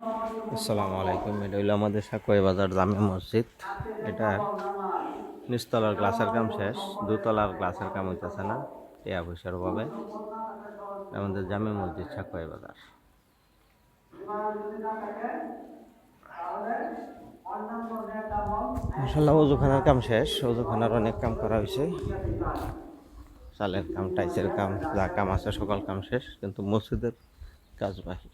আসসালামু আলাইকুম। এটা হইলো আমাদের সাকুয়াই বাজার জামে মসজিদ। এটা নিচতলার গ্লাসের কাম শেষ, দোতলার গ্লাসের কাম হইতেছে না, টিয়া পয়সার অভাবে। আমাদের জামে মসজিদ সাকুয়াই বাজার। মাশাআল্লাহ, ওজুখানার কাম শেষ, ওজুখানার অনেক কাম করা হয়েছে। চালের কাম, টাইসের কাম, যা কাম আছে সকল কাম শেষ, কিন্তু মসজিদের কাজ বাকি।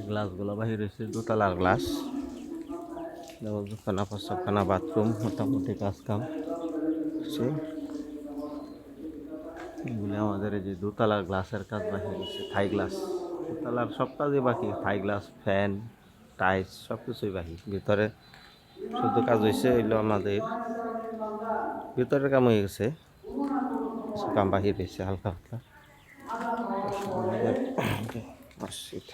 গ্লাসগুলো বাহির হয়েছে, দোতলার গ্লাস। ওজুখানা, প্রস্রাবখানা, বাথরুম মোটামুটি কাজ কাম হচ্ছে। এগুলি আমাদের এই যে দোতলার গ্লাসের কাজ বাকি হয়েছে, থাই গ্লাস। দোতলার সব কাজই বাকি, থাই গ্লাস, ফ্যান, টাইলস সব কিছুই বাকি। ভিতরে শুধু কাজ হয়েছে হইলো আমাদের ভিতরের কাম হয়ে গেছে, কিছু কাম বাকি রয়েছে হালকা হালকা। মসজিদ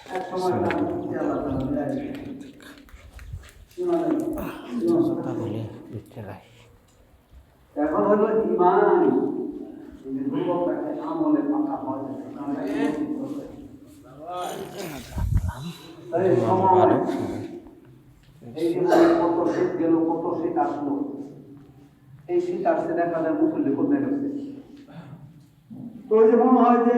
জুতাগুলি ভিতরে রাখি। এখন হলো ইমান কত শীত গেল, কত শীত আসলো। এই শীত আসছে দেখা যায় মুসল্লি কোথায় গেছে। তো যে মনে হয় যে